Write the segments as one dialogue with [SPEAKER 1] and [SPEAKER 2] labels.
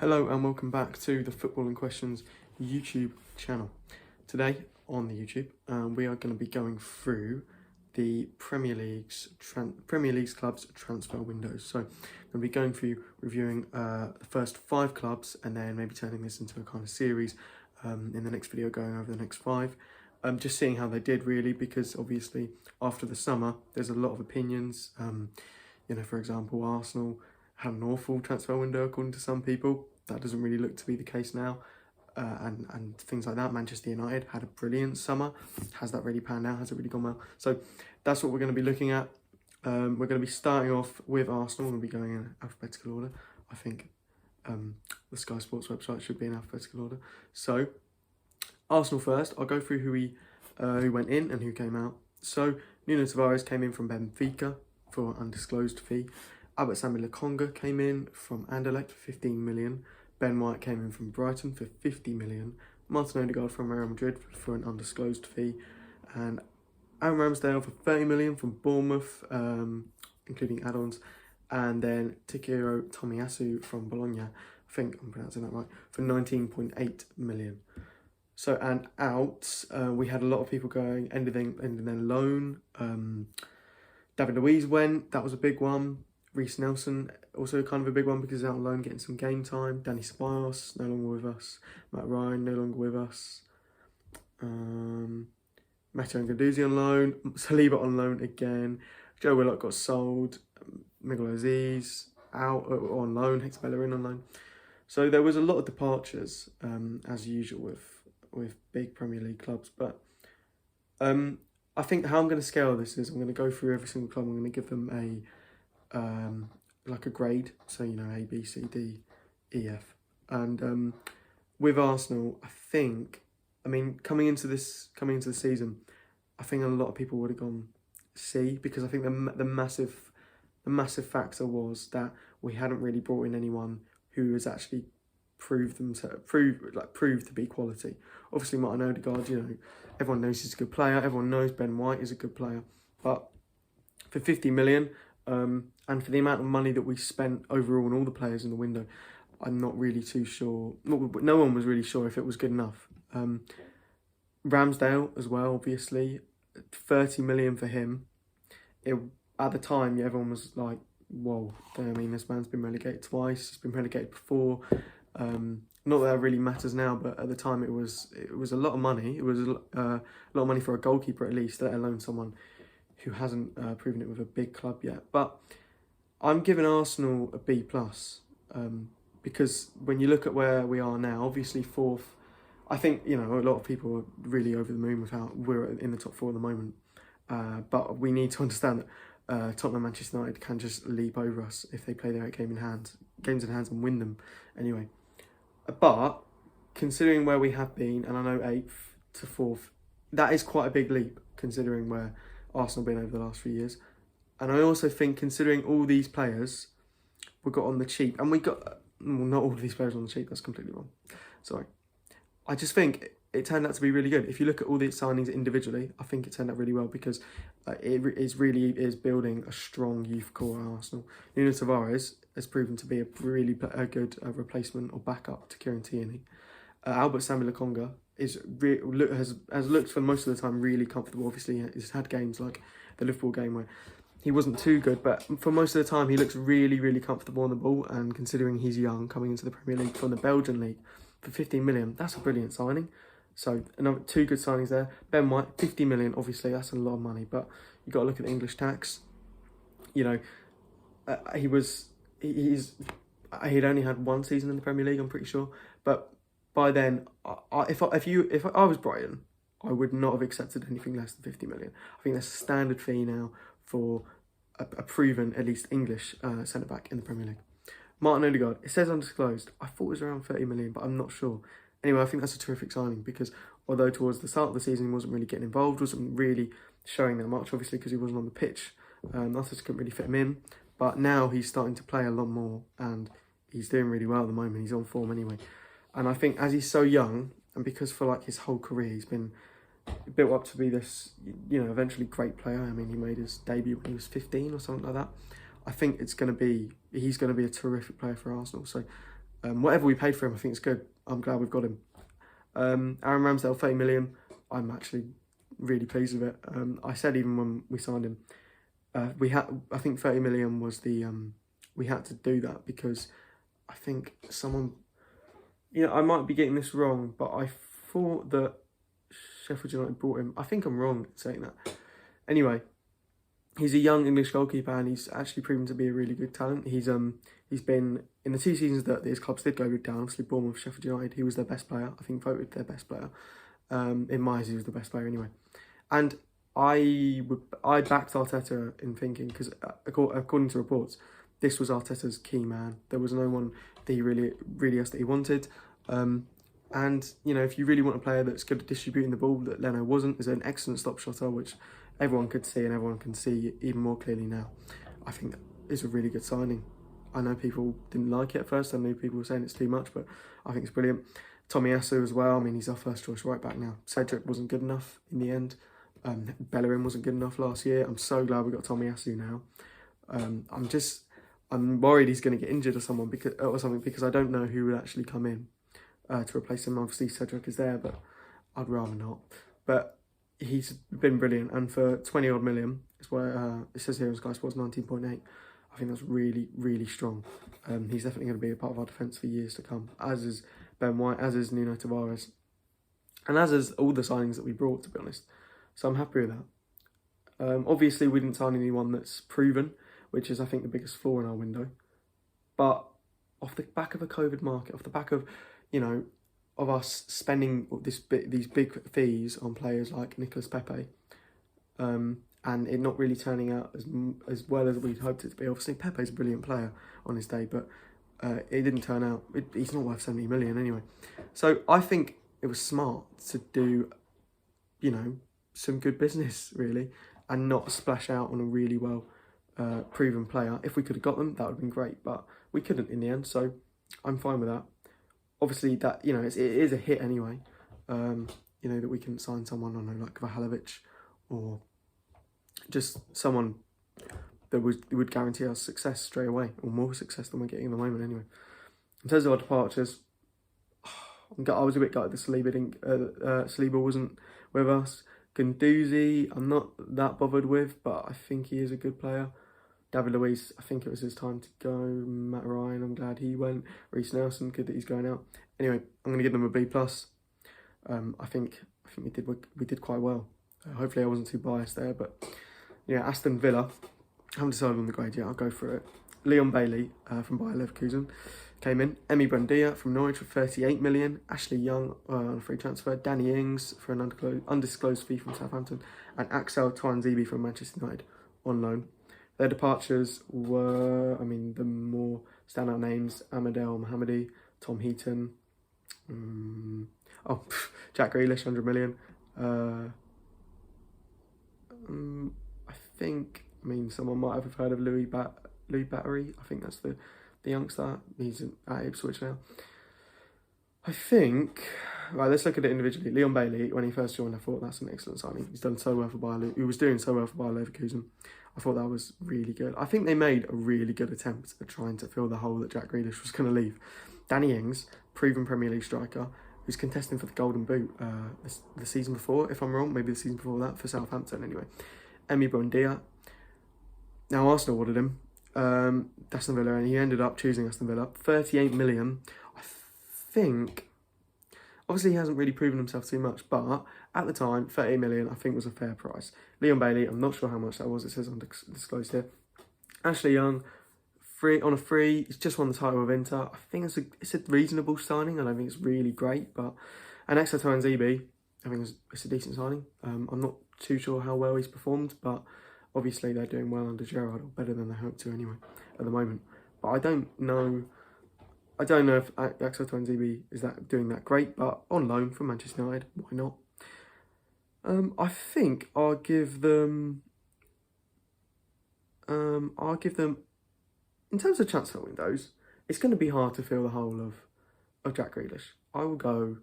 [SPEAKER 1] Hello and welcome back to the Football and Questions YouTube channel. Today on the YouTube, we are going to be going through the Premier League's clubs transfer windows. So I'm going to be going through reviewing the first 5 clubs and then maybe turning this into a kind of series in the next video, going over the next 5. Just seeing how they did really, because obviously after the summer there's a lot of opinions. For example, Arsenal had an awful transfer window according to some people. That doesn't really look to be the case now, and things like that. Manchester United had a brilliant summer. Has that really panned out? Has it really gone well? So that's what we're going to be looking at. We're going to be starting off with Arsenal. We'll be going in alphabetical order. I think the Sky Sports website should be in alphabetical order. So Arsenal first. I'll go through who went in and who came out. So Nuno Tavares came in from Benfica for an undisclosed fee. Albert-Sammy Lokonga came in from Anderlecht for 15 million. Ben White came in from Brighton for 50 million. Martin Odegaard from Real Madrid for an undisclosed fee. And Aaron Ramsdale for 30 million from Bournemouth, including add-ons. And then Takehiro Tomiyasu from Bologna, I think I'm pronouncing that right, for 19.8 million. So, and out, we had a lot of people going, ending their loan. David Luiz went, that was a big one. Reece Nelson, also kind of a big one because he's out on loan, getting some game time. Danny Ceballos, no longer with us. Matt Ryan, no longer with us. Matteo Guendouzi on loan. Saliba on loan again. Joe Willock got sold. Miguel Aziz out on loan. Hector Bellerin on loan. So there was a lot of departures, as usual with big Premier League clubs. But I think how I'm going to scale this is I'm going to go through every single club. I'm going to give them like a grade, so A, B, C, D, E, F. And with Arsenal, I mean coming into the season, I think a lot of people would have gone C, because I think the massive factor was that we hadn't really brought in anyone who has actually proved to be quality. Obviously Martin Odegaard, everyone knows he's a good player, everyone knows Ben White is a good player, but for 50 million, and for the amount of money that we spent overall on all the players in the window, I'm not really too sure. No one was really sure if it was good enough. Ramsdale as well, obviously, 30 million for him. At the time, everyone was like, whoa, I mean, this man's been relegated twice, he's been relegated before. Not that really matters now, but at the time it was a lot of money. It was a lot of money for a goalkeeper at least, let alone someone who hasn't proven it with a big club yet. But I'm giving Arsenal a B+, because when you look at where we are now, obviously 4th, I think, a lot of people are really over the moon with how we're in the top 4 at the moment. But we need to understand that Tottenham and Manchester United can just leap over us if they play their games in hand and win them anyway. But considering where we have been, and I know 8th to 4th, that is quite a big leap considering where Arsenal been over the last few years. And I also think, considering all these players we got on the cheap, and we got, not all of these players on the cheap, that's completely wrong, sorry. I just think it turned out to be really good. If you look at all the signings individually, I think it turned out really well, because it really is building a strong youth core at Arsenal. Nuno Tavares has proven to be a really good replacement or backup to Kieran Tierney. Albert-Sammy Lokonga has looked for most of the time really comfortable. Obviously, he's had games like the Liverpool game where he wasn't too good, but for most of the time he looks really, really comfortable on the ball. And considering he's young, coming into the Premier League from the Belgian league for 15 million, that's a brilliant signing. So another 2 good signings there. Ben White, 50 million, obviously that's a lot of money, but you've got to look at the English tax. He'd only had 1 season in the Premier League, I'm pretty sure, but by then, if I was Brighton, I would not have accepted anything less than 50 million. I think that's a standard fee now for a proven, at least English centre-back in the Premier League. Martin Odegaard, it says undisclosed. I thought it was around 30 million, but I'm not sure. Anyway, I think that's a terrific signing, because although towards the start of the season he wasn't really getting involved, wasn't really showing that much, obviously because he wasn't on the pitch, just couldn't really fit him in. But now he's starting to play a lot more, and he's doing really well at the moment. He's on form anyway. And I think as he's so young, and because for his whole career he's been built up to be this, eventually great player. I mean, he made his debut when he was 15 or something like that. I think he's going to be a terrific player for Arsenal. So Whatever we paid for him, I think it's good. I'm glad we've got him. Aaron Ramsdale, 30 million. I'm actually really pleased with it. I said even when we signed him, I think 30 million was the, we had to do that because I think someone, I might be getting this wrong, but I thought that Sheffield United brought him. I think I'm wrong in saying that. Anyway, he's a young English goalkeeper and he's actually proven to be a really good talent. He's been, in the 2 seasons that his clubs did go down, obviously Bournemouth, Sheffield United, he was their best player. I think voted their best player. In my eyes, he was the best player anyway. And I backed Arteta in thinking, because according to reports, this was Arteta's key man. There was no one that he really else that he wanted. And, if you really want a player that's good at distributing the ball, that Leno wasn't, is an excellent stop shotter, which everyone could see and everyone can see even more clearly now. I think that is a really good signing. I know people didn't like it at first. I know people were saying it's too much, but I think it's brilliant. Tomiyasu as well. I mean, he's our first choice right back now. Cedric wasn't good enough in the end. Bellerin wasn't good enough last year. I'm so glad we got Tomiyasu now. I'm worried he's going to get injured or something because I don't know who would actually come in to replace him. Obviously, Cedric is there, but I'd rather not. But he's been brilliant, and for 20 odd million, it's where it says here on Sky Sports 19.8. I think that's really, really strong. He's definitely going to be a part of our defence for years to come, as is Ben White, as is Nuno Tavares, and as is all the signings that we brought, to be honest. So I'm happy with that. Obviously, we didn't sign anyone that's proven, which is, I think, the biggest flaw in our window. But off the back of a COVID market, off the back of, of us spending these big fees on players like Nicolas Pepe, and it not really turning out as well as we'd hoped it to be. Obviously, Pepe's a brilliant player on his day, but it didn't turn out. He's not worth 70 million anyway. So I think it was smart to do, some good business, really, and not splash out on a really well proven player. If we could have got them, that would have been great, but we couldn't in the end, so I'm fine with that. Obviously, that it is a hit anyway, that we can sign someone, I don't know, like Vahalovic, or just someone that would guarantee us success straight away, or more success than we're getting at the moment anyway. In terms of our departures, I was a bit gutted that Saliba wasn't with us. Guendouzi, I'm not that bothered with, but I think he is a good player. David Luiz, I think it was his time to go. Matt Ryan, I'm glad he went. Reece Nelson, good that he's going out. Anyway, I'm going to give them a B+. I think we did quite well. Hopefully I wasn't too biased there, but yeah, Aston Villa, I haven't decided on the grade yet, I'll go for it. Leon Bailey from Bayer Leverkusen came in. Emmy Brundia from Norwich for 38 million. Ashley Young on a free transfer. Danny Ings for an undisclosed fee from Southampton. And Axel Tuanzebe from Manchester United on loan. Their departures were, the more standout names, Amadel Mohamedi, Tom Heaton, Jack Grealish, 100 million. I think, someone might have heard of Louis Battery. I think that's the youngster. He's at Ipswich now. I think, right, let's look at it individually. Leon Bailey, when he first joined, I thought that's an excellent signing. He's done so well for Bayer. He was doing so well for Bayer Leverkusen. I thought that was really good. I think they made a really good attempt at trying to fill the hole that Jack Grealish was going to leave. Danny Ings, proven Premier League striker, who's contesting for the Golden Boot the season before, if I'm wrong, maybe the season before that, for Southampton anyway. Emmy Brundia. Now Arsenal wanted him. Aston Villa, and he ended up choosing Aston Villa. 38 million. I think, obviously he hasn't really proven himself too much, but at the time, 38 million I think was a fair price. Leon Bailey, I'm not sure how much that was, it says undisclosed here. Ashley Young, on a free, he's just won the title of Inter. I think it's a reasonable signing. I don't think it's really great, but and Axel Tuanzebe, I think it's a decent signing. I'm not too sure how well he's performed, but obviously they're doing well under Gerrard, or better than they hope to anyway, at the moment. But I don't know if Axel Tuanzebe is doing that great, but on loan from Manchester United, why not? I think I'll give them, in terms of transfer windows, it's going to be hard to fill the whole of Jack Grealish. I'll go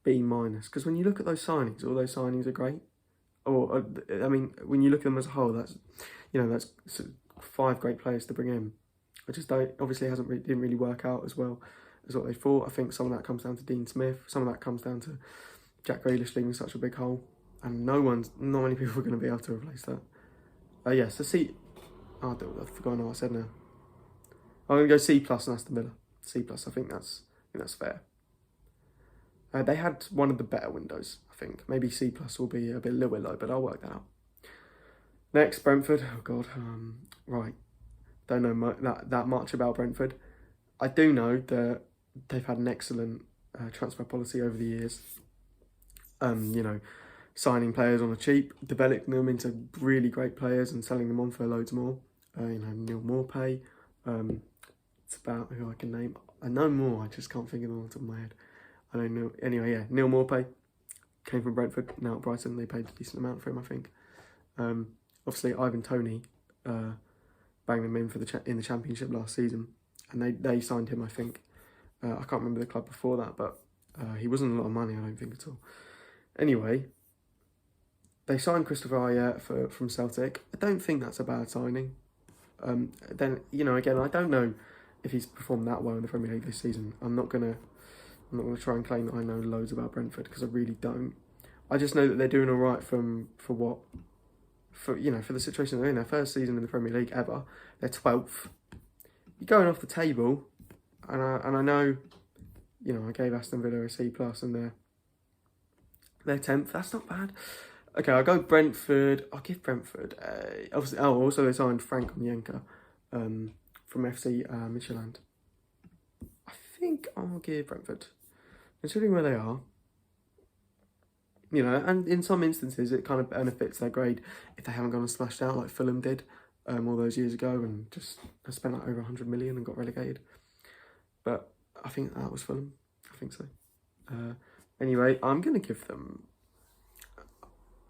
[SPEAKER 1] B-, because when you look at those signings, all those signings are great. Or when you look at them as a whole, that's 5 great players to bring in. I just don't. Obviously, didn't really work out as well as what they thought. I think some of that comes down to Dean Smith. Some of that comes down to Jack Grealish leaving such a big hole, and not many people are going to be able to replace that. So C. I've forgotten what I said now. I'm going to go C plus on Aston Villa. C plus. I think that's fair. They had one of the better windows. I think maybe C plus will be a little bit low, but I'll work that out. Next, Brentford. Oh God. Right. Don't know that much about Brentford. I do know that they've had an excellent transfer policy over the years. Signing players on the cheap, developing them into really great players and selling them on for loads more. Neil Maupay. It's about who I can name. I know more, I just can't think of them on the top of my head. I don't know. Anyway, yeah, Neil Maupay came from Brentford, now at Brighton. They paid a decent amount for him, I think. Obviously, Ivan Toney banged them in in the Championship last season, and they signed him, I think. I can't remember the club before that, but he wasn't a lot of money, I don't think, at all. Anyway, they signed Christopher Ajer from Celtic. I don't think that's a bad signing. Again, I don't know if he's performed that well in the Premier League this season. I'm not gonna try and claim that I know loads about Brentford, because I really don't. I just know that they're doing all right for the situation they're in. Their first season in the Premier League ever. They're 12th. You're going off the table, and I know, I gave Aston Villa a C plus, and they're 10th. That's not bad. Okay, I'll go Brentford. I'll give Brentford obviously. Oh, also they signed Frank Onyeka from FC Midtjylland. I think I'll give Brentford, considering where they are. And in some instances it kind of benefits their grade if they haven't gone and splashed out like Fulham did all those years ago and just spent like over 100 million and got relegated. But I think that was Fulham. I think so. Anyway, I'm going to give them...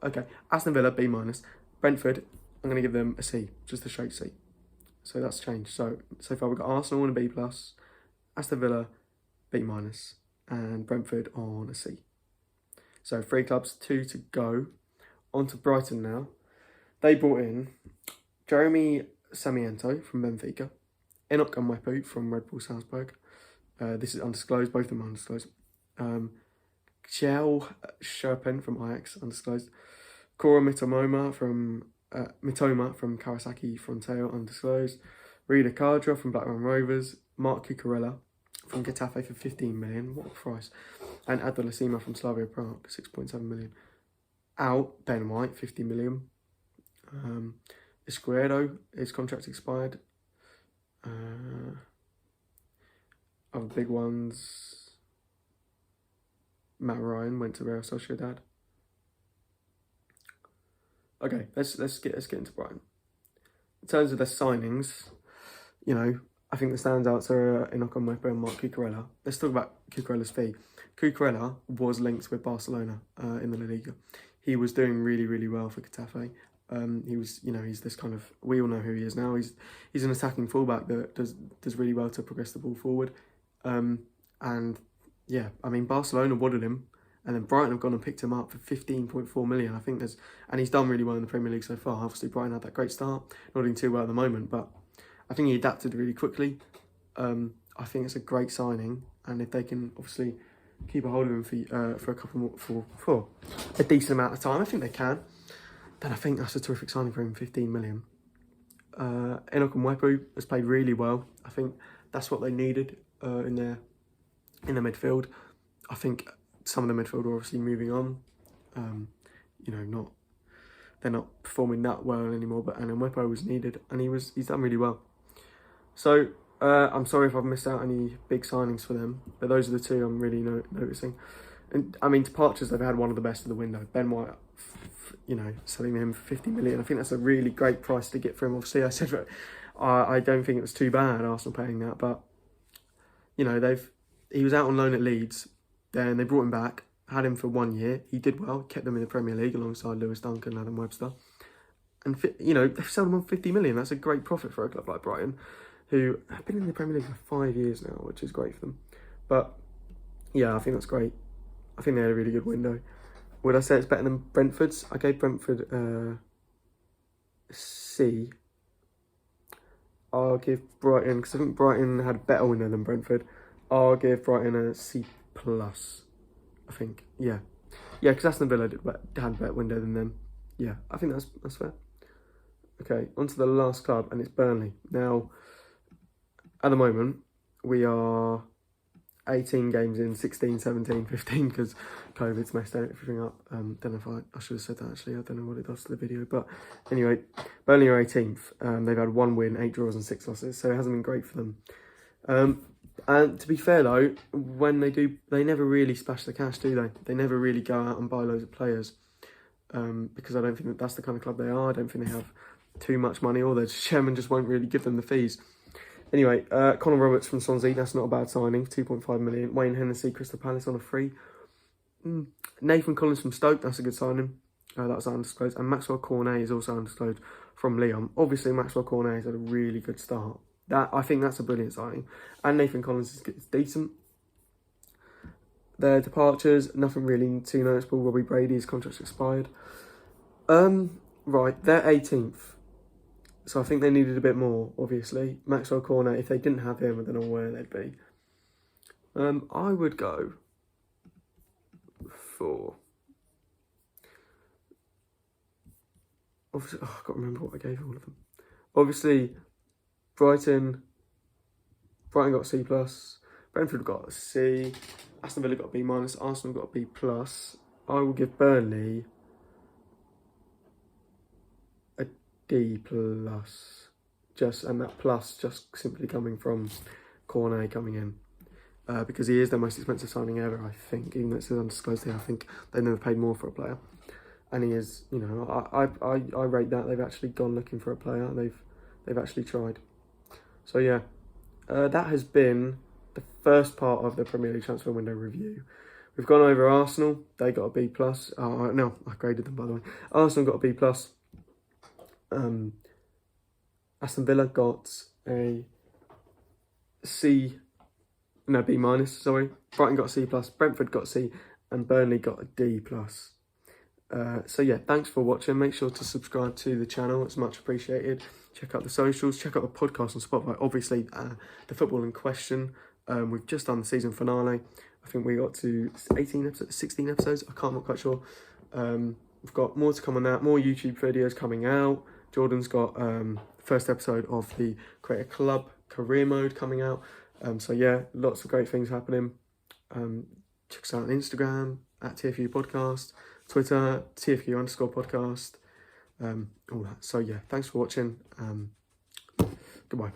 [SPEAKER 1] Okay, Aston Villa, B minus. Brentford, I'm going to give them a C, just a straight C. So that's changed. So far we've got Arsenal on a B plus, Aston Villa, B minus, and Brentford on a C. So 3 clubs, 2 to go. On to Brighton now. They brought in Jeremy Samiento from Benfica, Enoch Mwepu from Red Bull Salzburg. This is undisclosed, both of them are undisclosed. Kjell Sherpen from Ajax, undisclosed. Kora Mitoma from Kawasaki Frontale, undisclosed. Rida Kadra from Blackburn Rovers. Mark Cucurella from Getafe for 15 million, what a price. And Adel Asima from Slavia Prague, 6.7 million. Out, Ben White, 50 million. Izquierdo, his contract expired. Other big ones. Matt Ryan went to Real Sociedad. Okay, let's get into Brighton. In terms of their signings, I think the standouts are Enoch Mwepu and Mark Cucurella. Let's talk about Cucurella's fee. Cucurella was linked with Barcelona in the La Liga. He was doing really, really well for Getafe. He was, he's this kind of, we all know who he is now. He's an attacking fullback that does really well to progress the ball forward. Barcelona wanted him, and then Brighton have gone and picked him up for 15.4 million. I think and he's done really well in the Premier League so far. Obviously, Brighton had that great start, not doing too well at the moment, but I think he adapted really quickly. I think it's a great signing, and if they can obviously keep a hold of him for a couple more, for a decent amount of time, I think they can, then I think that's a terrific signing for him, 15 million. Enoch Mwepu has played really well. I think that's what they needed in the midfield. I think some of the midfield are obviously moving on. They're not performing that well anymore, but Mwepu was needed, and he's done really well. So I'm sorry if I've missed out any big signings for them, but those are the 2 I'm really noticing. And departures, they've had one of the best of the window. Ben White, selling him for 50 million. I think that's a really great price to get for him. Obviously, I said I don't think it was too bad, Arsenal paying that, but he was out on loan at Leeds. Then they brought him back, had him for 1 year. He did well, kept them in the Premier League alongside Lewis Dunk and Adam Webster. And they've sold him on 50 million. That's a great profit for a club like Brighton, who have been in the Premier League for 5 years now, which is great for them. But yeah, I think that's great. I think they had a really good window. Would I say it's better than Brentford's? I gave Brentford C. I'll give Brighton, because I think Brighton had a better window than Brentford. I'll give Brighton a C+, I think. Yeah, because Aston Villa had a better window than them. Yeah, I think that's fair. Okay, on to the last club, and it's Burnley. Now, at the moment, we are 18 games in, 16, 17, 15, because COVID's messed everything up. Don't know if I should have said that, actually. I don't know what it does to the video. But anyway, Burnley are 18th. They've had 1 win, 8 draws and 6 losses, so it hasn't been great for them. And to be fair, though, when they do, they never really splash the cash, do they? They never really go out and buy loads of players, because I don't think that's the kind of club they are. I don't think they have too much money, or their chairman just won't really give them the fees. Anyway, Conor Roberts from Swansea, that's not a bad signing, 2.5 million. Wayne Hennessy, Crystal Palace on a free. Nathan Collins from Stoke, that's a good signing. That's undisclosed. And Maxwell Cornet is also undisclosed from Lyon. Obviously, Maxwell Cornet has had a really good start. I think that's a brilliant signing. And Nathan Collins is decent. Their departures, nothing really too noticeable. Robbie Brady's contract's expired. Right, they're 18th. So I think they needed a bit more, obviously. Maxwell Cornet, if they didn't have him, I don't know where they'd be. I would go for... Obviously, I can't remember what I gave all of them. Obviously, Brighton got a C+. Brentford got a C. Aston Villa got a B-. Arsenal got a B+. I will give Burnley a D+. And that plus just simply coming from Cornet coming in. Because he is their most expensive signing ever, I think. Even though it's undisclosed here, I think they've never paid more for a player. And he is, you know, I rate that. They've actually gone looking for a player. They've actually tried. So yeah, that has been the first part of the Premier League transfer window review. We've gone over Arsenal. They got a B+. No, I graded them, by the way. Arsenal got a B+. Aston Villa got a C. No, B-. Sorry. Brighton got a C+. Brentford got a C. And Burnley got a D+. So yeah, thanks for watching. Make sure to subscribe to the channel. It's much appreciated. Check out the socials. Check out the podcast on Spotify. Obviously, the football in question. We've just done the season finale. I think we got to 18 episodes, 16 episodes. I'm not quite sure. We've got more to come on that. More YouTube videos coming out. Jordan's got first episode of the Create a Club career mode coming out. So yeah, lots of great things happening. Check us out on Instagram at TFU Podcast. Twitter, TFU_podcast, all that. So yeah, thanks for watching. Goodbye.